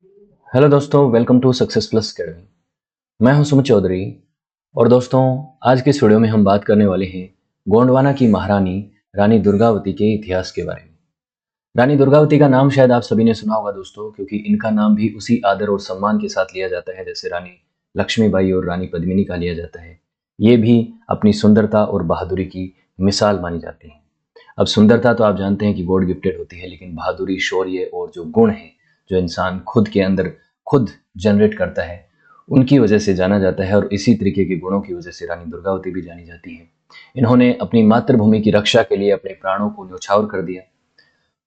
Hello दोस्तों, welcome to success plus academy. मैं हूं सुमित चौधरी। और दोस्तों, आज के इस वीडियो में हम बात करने वाले हैं गोंडवाना की महारानी रानी दुर्गावती के इतिहास के बारे में। रानी दुर्गावती का नाम शायद आप सभी ने सुना होगा दोस्तों, क्योंकि इनका नाम भी उसी आदर और सम्मान के साथ लिया जाता है जैसे रानी लक्ष्मीबाई और रानी पद्मिनी का लिया जाता है। ये भी अपनी सुंदरता और बहादुरी की मिसाल मानी जाती है। अब सुंदरता तो आप जानते हैं कि गॉड गिफ्टेड होती है, लेकिन बहादुरी, शौर्य और जो गुण है जो इंसान खुद के अंदर खुद जनरेट करता है, उनकी वजह से जाना जाता है। और इसी तरीके के गुणों की वजह से रानी दुर्गावती भी जानी जाती है। इन्होंने अपनी मातृभूमि की रक्षा के लिए अपने प्राणों को न्यौछावर कर दिया।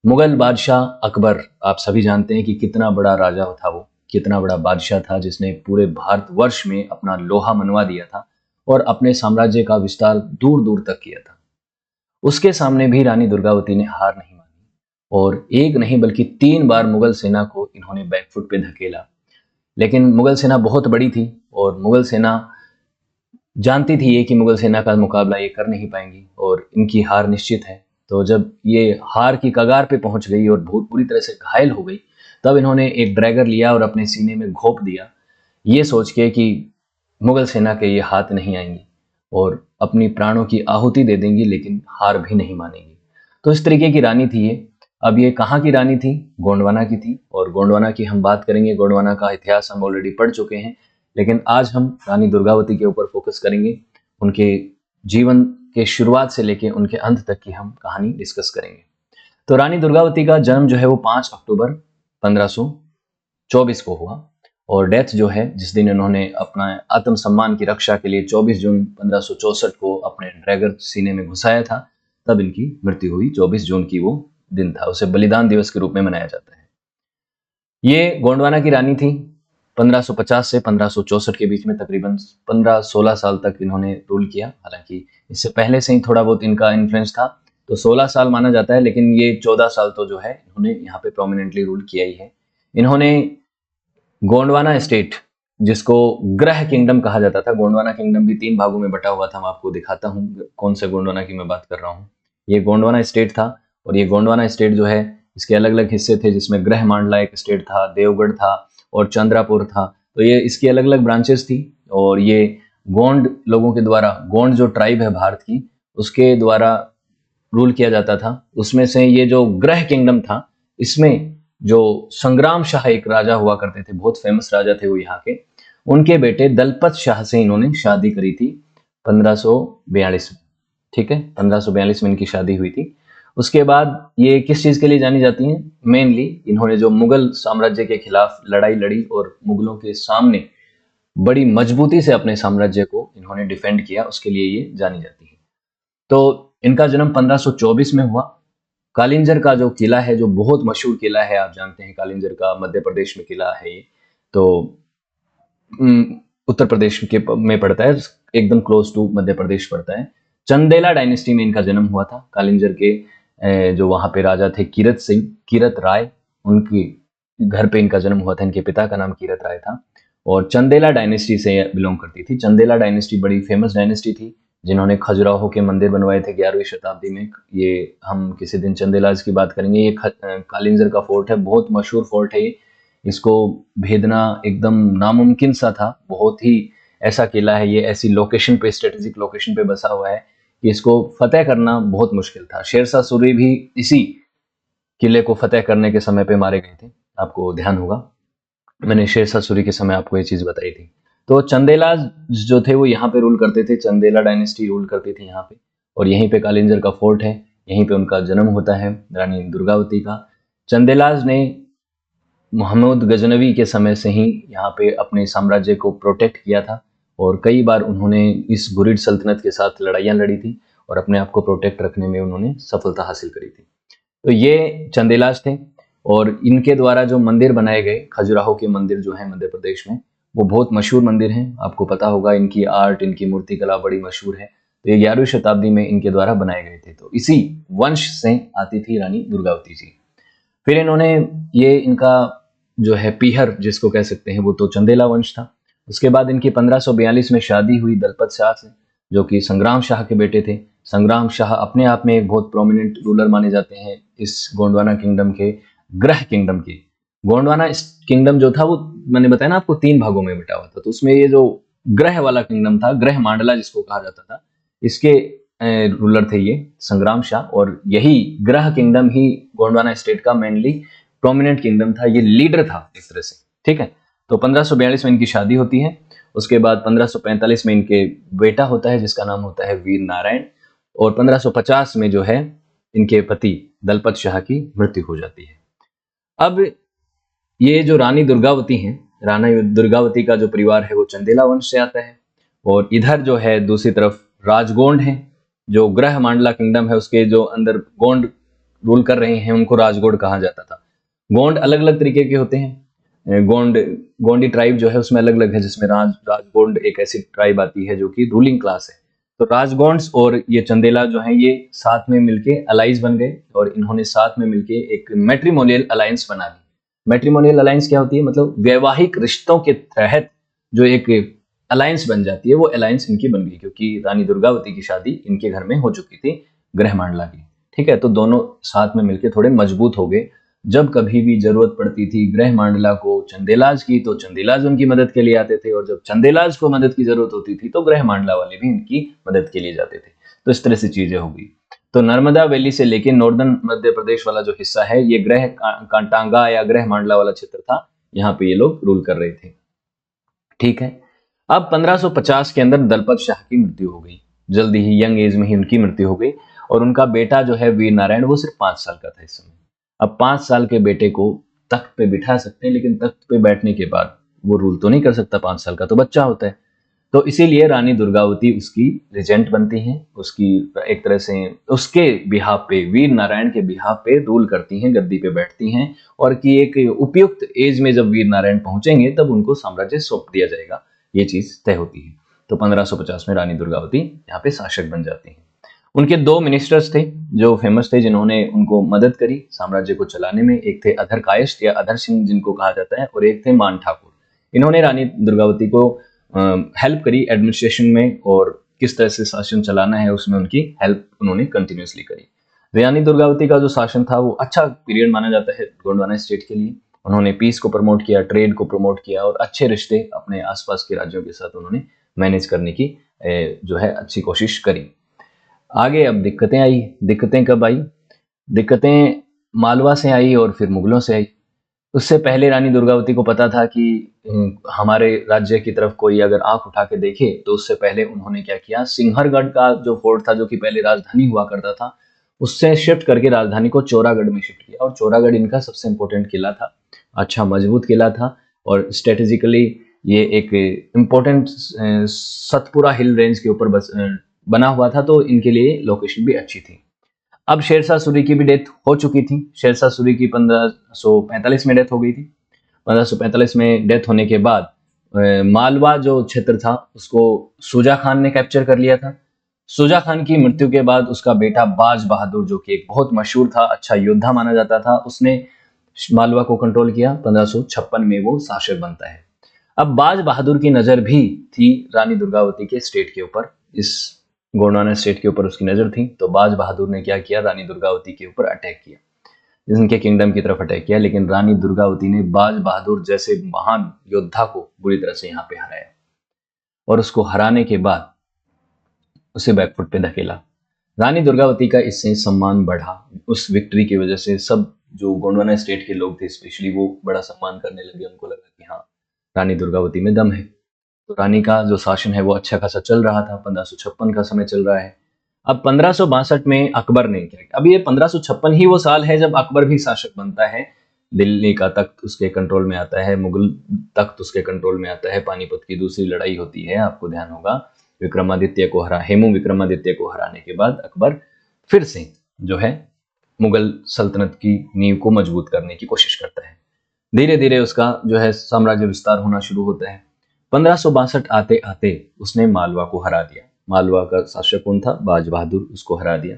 मुगल बादशाह अकबर, आप सभी जानते हैं कि कितना बड़ा राजा था वो, कितना बड़ा बादशाह था जिसने पूरे भारतवर्ष में अपना लोहा मनवा दिया था और अपने साम्राज्य का विस्तार दूर दूर तक किया था। उसके सामने भी रानी दुर्गावती ने हार नहीं मानी और एक नहीं बल्कि 3 बार मुगल सेना को इन्होंने बैकफुट पे धकेला। लेकिन मुगल सेना बहुत बड़ी थी और मुगल सेना जानती थी ये कि मुगल सेना का मुकाबला ये कर नहीं पाएंगी और इनकी हार निश्चित है। तो जब ये हार की कगार पे पहुंच गई और बहुत बुरी तरह से घायल हो गई, तब इन्होंने एक ड्रैगर लिया और अपने सीने में घोंप दिया, ये सोच के कि मुगल सेना के ये हाथ नहीं आएंगी और अपनी प्राणों की आहुति दे देंगी, लेकिन हार भी नहीं मानेंगी। तो इस तरीके की रानी थी ये। अब ये कहाँ की रानी थी? गोंडवाना की थी। और गोंडवाना की हम बात करेंगे, गोंडवाना का इतिहास हम ऑलरेडी पढ़ चुके हैं, लेकिन आज हम रानी दुर्गावती के ऊपर फोकस करेंगे। उनके जीवन के शुरुआत से लेके उनके अंत तक की हम कहानी डिस्कस करेंगे। तो रानी दुर्गावती का जन्म जो है वो 5 अक्टूबर 1524 को हुआ और डेथ जो है, जिस दिन इन्होंने अपना आत्मसम्मान की रक्षा के लिए 24 जून 1564 को अपने ड्रैगर सीने में घुसाया था, तब इनकी मृत्यु हुई। 24 जून की वो दिन था, उसे बलिदान दिवस के रूप में मनाया जाता है। ये गोंडवाना की रानी थी। 1550 से 1564 के बीच में तकरीबन 15-16 साल तक इन्होंने रूल किया। हालांकि इससे पहले से ही थोड़ा बहुत इनका इन्फ्लुएंस था, तो 16 साल माना जाता है, लेकिन ये 14 साल तो जो है इन्होंने यहाँ पे प्रोमिनेंटली रूल किया ही है। इन्होंने गोंडवाना स्टेट, जिसको ग्रह किंगडम कहा जाता था, गोंडवाना किंगडम भी 3 भागों में बटा हुआ था। मैं आपको दिखाता हूँ कौन से गोंडवाना की मैं बात कर रहा हूँ। ये गोंडवाना स्टेट था और ये गोंडवाना स्टेट जो है, इसके अलग अलग हिस्से थे, जिसमें ग्रह मांडला एक स्टेट था, देवगढ़ था और चंद्रापुर था। तो ये इसकी अलग अलग ब्रांचेस थी और ये गोंड लोगों के द्वारा, गोंड जो ट्राइब है भारत की, उसके द्वारा रूल किया जाता था। उसमें से ये जो ग्रह किंगडम था, इसमें जो संग्राम शाह एक राजा हुआ करते थे, बहुत फेमस राजा थे वो यहाँ के, उनके बेटे दलपत शाह से इन्होंने शादी करी थी 1542 में। ठीक है, 1542 में इनकी शादी हुई थी। उसके बाद ये किस चीज के लिए जानी जाती हैं? मेनली इन्होंने जो मुगल साम्राज्य के खिलाफ लड़ाई लड़ी और मुगलों के सामने बड़ी मजबूती से अपने साम्राज्य को इन्होंने डिफेंड किया, उसके लिए ये जानी जाती है। तो इनका जन्म 1524 में हुआ। कालिंजर का जो किला है, जो बहुत मशहूर किला है, आप जानते हैं कालिंजर का मध्य प्रदेश में किला है ये, तो उत्तर प्रदेश के में पड़ता है, एकदम क्लोज टू मध्य प्रदेश पड़ता है। चंदेला डायनेस्टी में इनका जन्म हुआ था। कालिंजर के जो वहां पे राजा थे कीरत सिंह, कीरत राय, उनके घर पे इनका जन्म हुआ था। इनके पिता का नाम कीरत राय था और चंदेला डायनेस्टी से बिलोंग करती थी। चंदेला डायनेस्टी बड़ी फेमस डायनेस्टी थी, जिन्होंने खजुराहो के मंदिर बनवाए थे 11वीं शताब्दी में। ये हम किसी दिन चंदेलाज की बात करेंगे। ये कालिंजर का फोर्ट है, बहुत मशहूर फोर्ट है ये। इसको भेदना एकदम नामुमकिन सा था, बहुत ही ऐसा किला है ये, ऐसी लोकेशन पे, स्ट्रेटेजिक लोकेशन पे बसा हुआ है कि इसको फतेह करना बहुत मुश्किल था। शेरशाह सूरी भी इसी किले को फतेह करने के समय पे मारे गए थे, आपको ध्यान होगा, मैंने शेरशाह सूरी के समय आपको ये चीज बताई थी। तो चंदेला जो थे वो यहाँ पे रूल करते थे, चंदेला डायनेस्टी रूल करती थी यहाँ पे, और यहीं पे कालिंजर का फोर्ट है, यहीं पे उनका जन्म होता है रानी दुर्गावती का। चंदेलाज ने मोहम्मद गजनवी के समय से ही यहाँ पे अपने साम्राज्य को प्रोटेक्ट किया था और कई बार उन्होंने इस घुरिद सल्तनत के साथ लड़ाइयाँ लड़ी थी और अपने आप को प्रोटेक्ट रखने में उन्होंने सफलता हासिल करी थी। तो ये चंदेलाज थे और इनके द्वारा जो मंदिर बनाए गए, खजुराहो के मंदिर जो है मध्य प्रदेश में, वो बहुत मशहूर मंदिर हैं। आपको पता होगा, इनकी आर्ट, इनकी मूर्ति कला बड़ी मशहूर है। तो ये 11वीं शताब्दी में इनके द्वारा बनाए गए थे। तो इसी वंश से आती थी रानी दुर्गावती जी। फिर इन्होंने, ये इनका जो है पीहर जिसको कह सकते हैं, वो तो चंदेला वंश था। उसके बाद इनकी 1542 में शादी हुई दलपत शाह से, जो कि संग्राम शाह के बेटे थे। संग्राम शाह अपने आप में एक बहुत प्रोमिनेंट रूलर माने जाते हैं इस गोंडवाना किंगडम के, ग्रह किंगडम के। गोंडवाना किंगडम जो था वो मैंने बताया ना आपको 3 भागों में बटा हुआ था। तो उसमें ये जो ग्रह वाला किंगडम था, ग्रह मांडला जिसको कहा जाता था, इसके रूलर थे ये संग्राम शाह, और यही ग्रह किंगडम ही गोंडवाना स्टेट का मेनली प्रोमिनेंट किंगडम था, ये लीडर था एक तरह से। ठीक है, तो 1542 में इनकी शादी होती है। उसके बाद 1545 में इनके बेटा होता है जिसका नाम होता है वीर नारायण, और 1550 में जो है इनके पति दलपत शाह की मृत्यु हो जाती है। अब ये जो रानी दुर्गावती हैं, रानी दुर्गावती का जो परिवार है वो चंदेला वंश से आता है, और इधर जो है दूसरी तरफ राजगोंड है, जो ग्रह मांडला किंगडम है उसके जो अंदर गोंड रूल कर रहे हैं उनको राजगोंड कहा जाता था। गोंड अलग अलग तरीके के होते हैं, गोंडी ट्राइब जो है उसमें अलग अलग है, जिसमें राजगोंड एक ऐसी ट्राइब आती है जो कि रूलिंग क्लास है। तो राजगोंड्स और ये चंदेला जो है ये साथ में मिलके अलाइज बन गए, और इन्होंने साथ में मिलके एक मैट्रिमोनियल अलायंस बना ली। मैट्रिमोनियल अलायंस क्या होती है, मतलब वैवाहिक रिश्तों के तहत जो एक अलायंस बन जाती है, वो अलायंस इनकी बन गई, क्योंकि रानी दुर्गावती की शादी इनके घर में हो चुकी थी ग्रह मांडला की। ठीक है, तो दोनों साथ में मिलके थोड़े मजबूत हो गए। जब कभी भी जरूरत पड़ती थी ग्रह मांडला को चंदेलाज की, तो चंदेलाज उनकी मदद के लिए आते थे, और जब चंदेलाज को मदद की जरूरत होती थी तो ग्रह मांडला वाले भी इनकी मदद के लिए जाते थे। तो इस तरह से चीजें हो गई। तो नर्मदा वैली से लेके नॉर्दर्न मध्य प्रदेश वाला जो हिस्सा है, ये ग्रह कांटांगा या ग्रह मांडला वाला क्षेत्र था, यहाँ पे ये लोग रूल कर रहे थे। ठीक है, अब 1550 के अंदर दलपत शाह की मृत्यु हो गई, जल्दी ही यंग एज में ही उनकी मृत्यु हो गई, और उनका बेटा जो है वीर नारायण वो सिर्फ 5 साल का था इस समय। अब 5 साल के बेटे को तख्त पे बिठा सकते हैं, लेकिन तख्त पे बैठने के बाद वो रूल तो नहीं कर सकता, 5 साल का तो बच्चा होता है। तो इसीलिए रानी दुर्गावती उसकी रिजेंट बनती हैं, उसकी एक तरह से उसके बिहाफ पे, वीर नारायण के बिहाफ पे रूल करती हैं, गद्दी पे बैठती हैं, और कि एक उपयुक्त एज में जब वीर नारायण पहुंचेंगे तब उनको साम्राज्य सौंप दिया जाएगा, ये चीज तय होती है। तो 1550 में रानी दुर्गावती यहाँ पे शासक बन जाती हैं। उनके 2 मिनिस्टर्स थे जो फेमस थे, जिन्होंने उनको मदद करी साम्राज्य को चलाने में। एक थे अधर कायस्थ या अधर सिंह जिनको कहा जाता है, और एक थे मान ठाकुर। इन्होंने रानी दुर्गावती को हेल्प करी एडमिनिस्ट्रेशन में, और किस तरह से शासन चलाना है उसमें उनकी हेल्प उन्होंने कंटिन्यूसली करी। रानी दुर्गावती का जो शासन था वो अच्छा पीरियड माना जाता है गोंडवाना स्टेट के लिए। उन्होंने पीस को प्रमोट किया, ट्रेड को प्रमोट किया, और अच्छे रिश्ते अपने आसपास के राज्यों के साथ उन्होंने मैनेज करने की जो है अच्छी कोशिश करी। आगे अब दिक्कतें आई। दिक्कतें कब आई? दिक्कतें मालवा से आई और फिर मुगलों से आई। उससे पहले रानी दुर्गावती को पता था कि हमारे राज्य की तरफ कोई अगर आंख उठा के देखे, तो उससे पहले उन्होंने क्या किया, सिंहरगढ़ का जो फोर्ट था, जो कि पहले राजधानी हुआ करता था, उससे शिफ्ट करके राजधानी को चौरागढ़ में शिफ्ट किया। और चौरागढ़ इनका सबसे इंपॉर्टेंट किला था, अच्छा मजबूत किला था, और स्ट्रेटेजिकली ये एक इम्पोर्टेंट सतपुरा हिल रेंज के ऊपर बना हुआ था, तो इनके लिए लोकेशन भी अच्छी थी। अब शेरशाह सूरी की भी डेथ हो चुकी थी। शेरशाह सूरी की 1545 में डेथ हो गई थी। 1545 में डेथ होने के बाद मालवा जो क्षेत्र था उसको शुजा खान ने कैप्चर कर लिया था। शुजा खान की मृत्यु के बाद उसका बेटा बाज बहादुर, जो कि एक बहुत मशहूर था, अच्छा योद्धा माना जाता था, उसने मालवा को कंट्रोल किया। 1556 में वो शासक बनता है। अब बाज बहादुर की नजर भी थी रानी दुर्गावती के स्टेट के ऊपर, इस गोंडवाना स्टेट के ऊपर उसकी नजर थी। तो बाज बहादुर ने क्या किया, रानी दुर्गावती के ऊपर अटैक किया, इनके किंगडम की तरफ अटैक किया। लेकिन रानी दुर्गावती ने बाज बहादुर जैसे महान योद्धा को बुरी तरह से यहाँ पे हराया, और उसको हराने के बाद उसे बैकफुट पे धकेला। रानी दुर्गावती का इससे सम्मान बढ़ा। उस विक्ट्री की वजह से सब जो गोंडवाना स्टेट के लोग थे स्पेशली, वो बड़ा सम्मान करने लगे। उनको लगा कि हाँ, रानी दुर्गावती में दम है। तो रानी का जो शासन है वो अच्छा खासा चल रहा था। 1556 का समय चल रहा है। अब 1562 में अकबर ने क्या किया, अब ये 1556 ही वो साल है जब अकबर भी शासक बनता है। दिल्ली का तख्त उसके कंट्रोल में आता है, मुगल तख्त उसके कंट्रोल में आता है। पानीपत की दूसरी लड़ाई होती है, आपको ध्यान होगा। हेमू विक्रमादित्य को हराने के बाद अकबर फिर से जो है मुगल सल्तनत की नींव को मजबूत करने की कोशिश करता है। धीरे धीरे उसका जो है साम्राज्य विस्तार होना शुरू होता है। 1562 आते आते उसने मालवा को हरा दिया। मालवा का शासक कौन था? बाज बहादुर, उसको हरा दिया।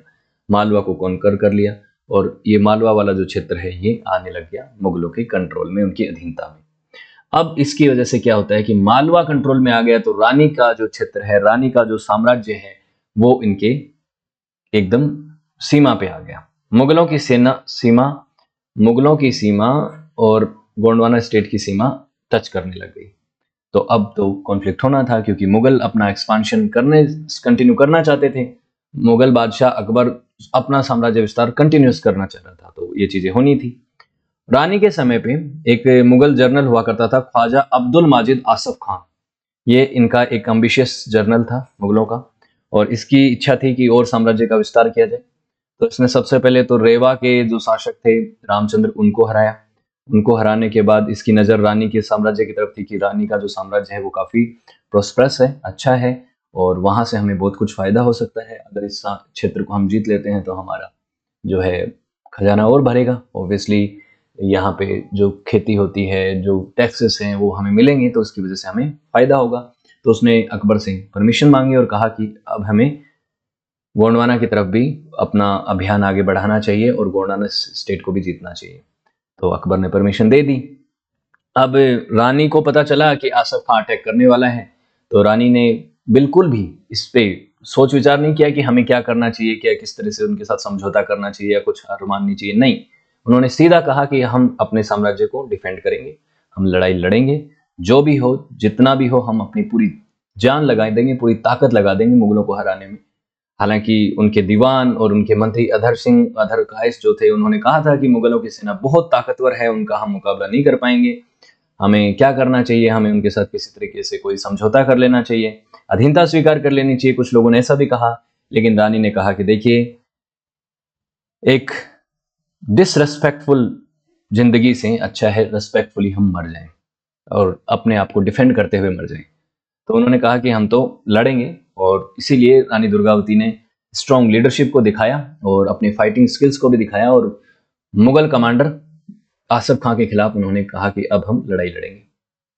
मालवा को कॉन्कर कर लिया, और ये मालवा वाला जो क्षेत्र है ये आने लग गया मुगलों के कंट्रोल में, उनकी अधीनता में। अब इसकी वजह से क्या होता है कि मालवा कंट्रोल में आ गया, तो रानी का जो क्षेत्र है, रानी का जो साम्राज्य है, वो इनके एकदम सीमा पे आ गया। मुगलों की सीमा और गोंडवाना स्टेट की सीमा टच करने लग गई। तो अब तो कॉन्फ्लिक्ट होना था, क्योंकि मुगल अपना एक्सपांशन कंटिन्यू करना चाहते थे। मुगल बादशाह अकबर अपना साम्राज्य विस्तार कंटिन्यूस करना चाह रहा था, तो ये चीजें होनी थी। रानी के समय पे एक मुगल जर्नल हुआ करता था, ख्वाजा अब्दुल माजिद आसफ खान। ये इनका एक एम्बिशियस जर्नल था मुगलों का, और इसकी इच्छा थी कि और साम्राज्य का विस्तार किया जाए। तो इसने सबसे पहले तो रेवा के जो शासक थे रामचंद्र, उनको हराया। उनको हराने के बाद इसकी नज़र रानी के साम्राज्य की तरफ थी कि रानी का जो साम्राज्य है वो काफ़ी प्रोस्परस है, अच्छा है, और वहाँ से हमें बहुत कुछ फ़ायदा हो सकता है। अगर इस क्षेत्र को हम जीत लेते हैं तो हमारा जो है खजाना और भरेगा। ऑब्वियसली यहाँ पे जो खेती होती है, जो टैक्सेस हैं वो हमें मिलेंगे, तो उसकी वजह से हमें फ़ायदा होगा। तो उसने अकबर से परमिशन मांगी और कहा कि अब हमें गोंडवाना की तरफ भी अपना अभियान आगे बढ़ाना चाहिए और गोंडवाना स्टेट को भी जीतना चाहिए। तो अकबर ने परमिशन दे दी। अब रानी को पता चला कि आसफ खां अटैक करने वाला है, तो रानी ने बिल्कुल भी इस पे सोच विचार नहीं किया कि हमें क्या करना चाहिए, क्या किस तरह से उनके साथ समझौता करना चाहिए या कुछ हार माननी चाहिए। नहीं, उन्होंने सीधा कहा कि हम अपने साम्राज्य को डिफेंड करेंगे, हम लड़ाई लड़ेंगे, जो भी हो जितना भी हो हम अपनी पूरी जान लगा देंगे, पूरी ताकत लगा देंगे मुगलों को हराने में। हालांकि उनके दीवान और उनके मंत्री अधर कायस जो थे, उन्होंने कहा था कि मुगलों की सेना बहुत ताकतवर है, उनका हम मुकाबला नहीं कर पाएंगे, हमें क्या करना चाहिए, हमें उनके साथ किसी तरीके से कोई समझौता कर लेना चाहिए, अधीनता स्वीकार कर लेनी चाहिए। कुछ लोगों ने ऐसा भी कहा, लेकिन रानी ने कहा कि देखिए, एक डिसरेस्पेक्टफुल जिंदगी से अच्छा है रेस्पेक्टफुली हम मर जाएं और अपने आप को डिफेंड करते हुए मर जाएं। तो उन्होंने कहा कि हम तो लड़ेंगे, और इसीलिए रानी दुर्गावती ने स्ट्रॉन्ग लीडरशिप को दिखाया और अपने फाइटिंग स्किल्स को भी दिखाया, और मुगल कमांडर आसफ खां के खिलाफ उन्होंने कहा कि अब हम लड़ाई लड़ेंगे।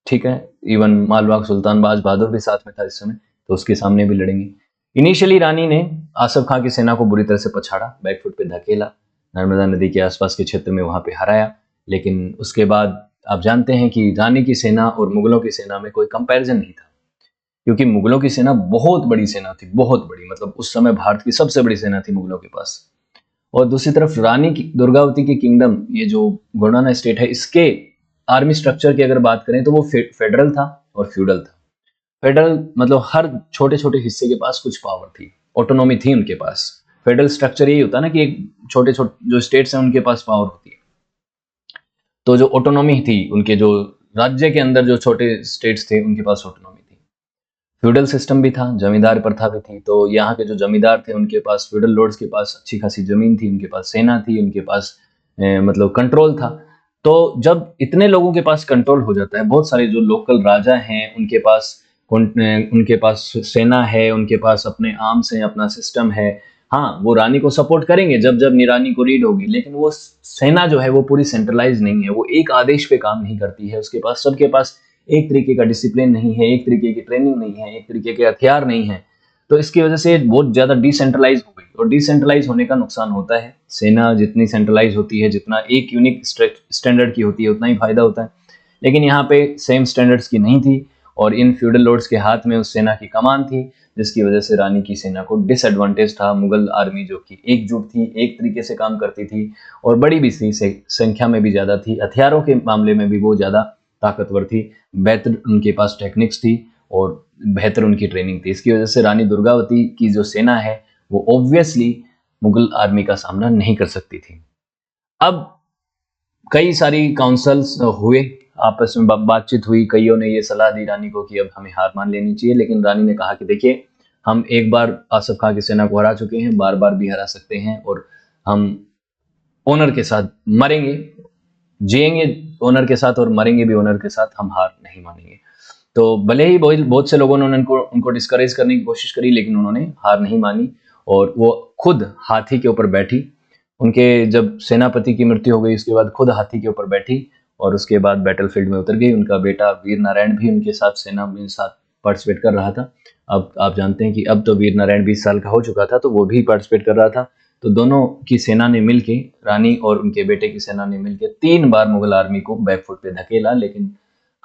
ठीक है, इवन मालवाग सुल्तान बाज बहादुर भी साथ में था इस समय, तो उसके सामने भी लड़ेंगे। इनिशियली रानी ने आसफ खां की सेना को बुरी तरह से पछाड़ा, बैकफुट पे धकेला, नर्मदा नदी के आसपास के क्षेत्र में वहां पे हराया। लेकिन उसके बाद आप जानते हैं कि रानी की सेना और मुगलों की सेना में कोई कंपैरिजन नहीं था, क्योंकि मुगलों की सेना बहुत बड़ी सेना थी, बहुत बड़ी, मतलब उस समय भारत की सबसे बड़ी सेना थी मुगलों के पास। और दूसरी तरफ रानी की दुर्गावती की किंगडम, ये जो गोंडवाना स्टेट है, इसके आर्मी स्ट्रक्चर की अगर बात करें तो वो फेडरल था और फ्यूडल था। फेडरल मतलब हर छोटे छोटे हिस्से के पास कुछ पावर थी, ऑटोनॉमी थी उनके पास। फेडरल स्ट्रक्चर यही होता है ना कि एक छोटे छोटे जो स्टेट्स हैं उनके पास पावर होती है, तो जो ऑटोनॉमी थी उनके, जो राज्य के अंदर जो छोटे स्टेट्स थे उनके पास ऑटोनॉमी थी। फ्यूडल सिस्टम भी था, जमींदार प्रथा भी थी। तो यहाँ के जो जमींदार थे उनके पास, फ्यूडल लॉर्ड्स के पास अच्छी खासी जमीन थी, उनके पास सेना थी, उनके पास मतलब कंट्रोल था। तो जब इतने लोगों के पास कंट्रोल हो जाता है, बहुत सारे जो लोकल राजा हैं उनके पास सेना है, उनके पास अपने आर्म्स हैं, अपना सिस्टम है। हाँ, वो रानी को सपोर्ट करेंगे जब जब रानी को रीड होगी, लेकिन वो सेना जो है वो पूरी सेंट्रलाइज नहीं है, वो एक आदेश पे काम नहीं करती है। उसके पास, सबके पास एक तरीके का डिसिप्लिन नहीं है, एक तरीके की ट्रेनिंग नहीं है, एक तरीके के हथियार नहीं है। तो इसकी वजह से बहुत ज्यादा डिसेंट्रलाइज हो गई, और डिसेंट्रलाइज होने का नुकसान होता है। सेना जितनी सेंट्रलाइज होती है, जितना एक यूनिक स्टैंडर्ड की होती है, उतना ही फायदा होता है। लेकिन यहाँ पे सेम स्टैंडर्ड्स की नहीं थी, और इन फ्यूडल लॉर्ड्स के हाथ में उस सेना की कमान थी, जिसकी वजह से रानी की सेना को डिसएडवांटेज था। मुगल आर्मी जो कि एकजुट थी, एक तरीके से काम करती थी, और बड़ी भी थी, संख्या में भी ज्यादा थी, हथियारों के मामले में भी वो ज्यादा ताकतवर थी, बेहतर उनके पास टेक्निक्स थी और बेहतर उनकी ट्रेनिंग थी। इसकी वजह से रानी दुर्गावती की जो सेना है वो ऑब्वियसली मुगल आर्मी का सामना नहीं कर सकती थी। अब कई सारी काउंसिल्स हुए, आपस में बातचीत हुई, कईयों ने ये सलाह दी रानी को कि अब हमें हार मान लेनी चाहिए। लेकिन रानी ने कहा कि देखिए, हम एक बार आसफ खां की सेना को हरा चुके हैं, बार बार भी हरा सकते हैं, और हम ऑनर के साथ मरेंगे, जिएंगे ऑनर के साथ और मरेंगे भी ऑनर के साथ, हम हार नहीं मानेंगे। तो भले ही बहुत से लोगों ने उनको डिस्करेज करने की कोशिश करी, लेकिन उन्होंने हार नहीं मानी, और वो खुद हाथी के ऊपर बैठी। उनके जब सेनापति की मृत्यु हो गई, उसके बाद खुद हाथी के ऊपर बैठी और उसके बाद बैटलफील्ड में उतर गई। उनका बेटा वीर नारायण भी उनके साथ सेना में साथ पार्टिसिपेट कर रहा था। अब आप जानते हैं कि अब तो वीर नारायण 20 साल का हो चुका था, तो वो भी पार्टिसिपेट कर रहा था। तो दोनों की सेना ने मिलके, रानी और उनके बेटे की सेना ने मिलके 3 बार मुगल आर्मी को बैकफुट पे धकेला। लेकिन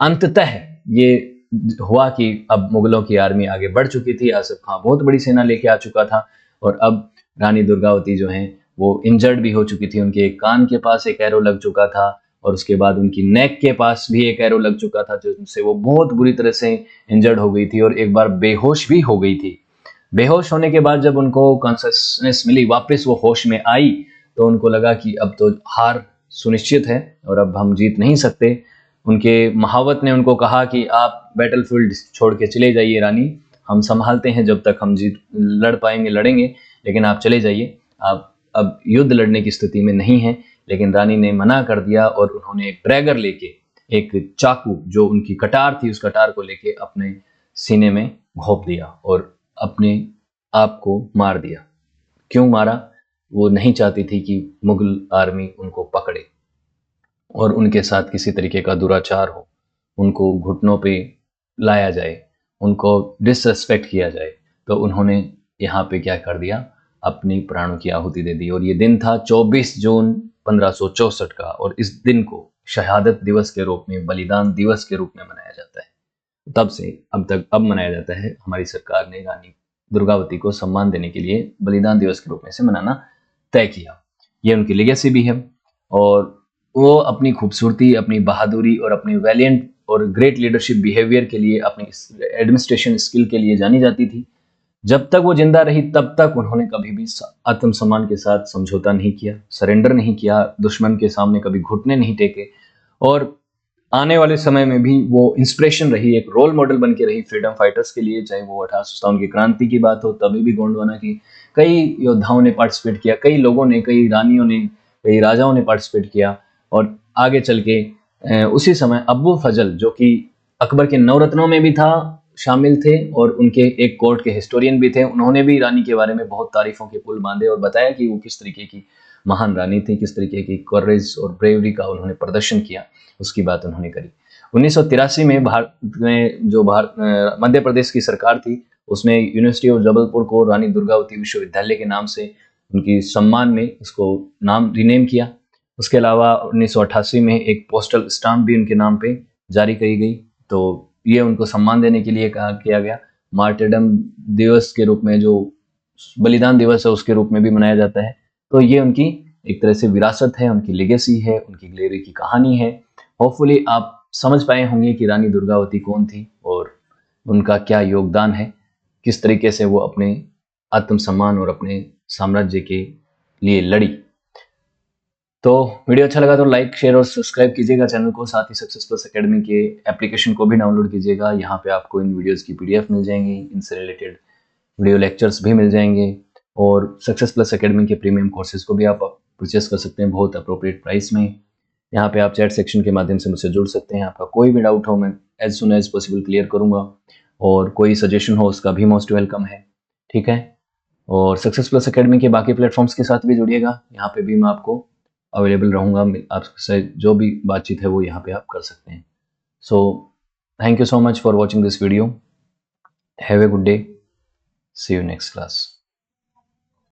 अंततः ये हुआ कि अब मुगलों की आर्मी आगे बढ़ चुकी थी, आसिफ खां बहुत बड़ी सेना लेके आ चुका था, और अब रानी दुर्गावती जो है वो इंजर्ड भी हो चुकी थी, उनके एक कान के पास एक एरो लग चुका था, और उसके बाद उनकी नेक के पास भी एक एरो लग चुका था, जिससे वो बहुत बुरी तरह से इंजर्ड हो गई थी और एक बार बेहोश भी हो गई थी। बेहोश होने के बाद जब उनको कॉन्शियसनेस मिली, वापस वो होश में आई, तो उनको लगा कि अब तो हार सुनिश्चित है और अब हम जीत नहीं सकते। उनके महावत ने उनको कहा कि आप बैटलफील्ड छोड़ के चले जाइए रानी, हम संभालते हैं, जब तक हम जीत लड़ पाएंगे लड़ेंगे, लेकिन आप चले जाइए, आप अब युद्ध लड़ने की स्थिति में नहीं है। लेकिन रानी ने मना कर दिया और उन्होंने एक ड्रैगर लेके, एक चाकू जो उनकी कटार थी, उस कटार को लेके अपने सीने में घोंप दिया और अपने आप को मार दिया। क्यों मारा? वो नहीं चाहती थी कि मुगल आर्मी उनको पकड़े और उनके साथ किसी तरीके का दुराचार हो, उनको घुटनों पे लाया जाए, उनको डिसरेस्पेक्ट किया जाए। तो उन्होंने यहाँ पे क्या कर दिया, अपनी प्राणों की आहुति दे दी। और ये दिन था 24 जून 1564 का, और इस दिन को शहादत दिवस के रूप में, बलिदान दिवस के रूप में मनाया जाता है। तब से अब तक अब मनाया जाता है। हमारी सरकार ने रानी दुर्गावती को सम्मान देने के लिए बलिदान दिवस के रूप में से मनाना तय किया। ये उनकी लेगेसी भी है, और वो अपनी खूबसूरती, अपनी बहादुरी और अपनी वैलियंट और ग्रेट लीडरशिप बिहेवियर के लिए, अपनी एडमिनिस्ट्रेशन स्किल के लिए जानी जाती थी। जब तक वो जिंदा रही तब तक उन्होंने कभी भी आत्मसम्मान के साथ समझौता नहीं किया, सरेंडर नहीं किया, दुश्मन के सामने कभी घुटने नहीं टेके, और आने वाले समय में भी वो इंस्पिरेशन रही, एक रोल मॉडल बन के रही फ्रीडम फाइटर्स के लिए। चाहे वो 1857 की क्रांति की बात हो, तभी भी गोंडवाना की कई योद्धाओं ने पार्टिसिपेट किया, कई लोगों ने, कई रानियों ने, कई राजाओं ने पार्टिसिपेट किया। और आगे चल के उसी समय अब्बू फजल, जो कि अकबर के नवरत्नों में भी था, शामिल थे और उनके एक कोर्ट के हिस्टोरियन भी थे। उन्होंने भी रानी के बारे में बहुत तारीफों के पुल बांधे और बताया कि वो किस तरीके की महान रानी थी, किस तरीके की करेज और ब्रेवरी का उन्होंने प्रदर्शन किया, उसकी बात उन्होंने करी। 1983 में भारत में जो मध्य प्रदेश की सरकार थी, उसने यूनिवर्सिटी ऑफ जबलपुर को रानी दुर्गावती विश्वविद्यालय के नाम से, उनकी सम्मान में इसको नाम रीनेम किया। उसके अलावा 1988 में एक पोस्टल स्टाम्प भी उनके नाम पे जारी करी गई। तो ये उनको सम्मान देने के लिए किया गया। मार्टेडम दिवस के रूप में, जो बलिदान दिवस है, उसके रूप में भी मनाया जाता है। तो ये उनकी एक तरह से विरासत है, उनकी लेगेसी है, उनकी ग्लेरी की कहानी है। होपफुली आप समझ पाए होंगे कि रानी दुर्गावती कौन थी और उनका क्या योगदान है, किस तरीके से वो अपने आत्मसम्मान और अपने साम्राज्य के लिए लड़ी। तो वीडियो अच्छा लगा तो लाइक, शेयर और सब्सक्राइब कीजिएगा चैनल को। साथ ही सक्सेस प्लस एकेडमी के एप्लीकेशन को भी डाउनलोड कीजिएगा। यहाँ पे आपको इन वीडियोस की पीडीएफ मिल जाएंगी, इनसे रिलेटेड वीडियो लेक्चर्स भी मिल जाएंगे, और सक्सेस प्लस एकेडमी के प्रीमियम कोर्सेज को भी आप परचेस कर सकते हैं बहुत अप्रोप्रिएट प्राइस में। यहाँ पे आप चैट सेक्शन के माध्यम से मुझसे जुड़ सकते हैं। आपका कोई भी डाउट हो, मैं as soon as possible clear करूँगा, और कोई सजेशन हो उसका भी मोस्ट वेलकम है। ठीक है, और सक्सेस प्लस एकेडमी के बाकी प्लेटफॉर्म्स के साथ भी जुड़िएगा, यहाँ पे भी मैं आपको अवेलेबल रहूँगा। आपसे जो भी बातचीत है वो यहाँ पे आप कर सकते हैं। So thank you so much for watching this video. Have a good day, see you next class.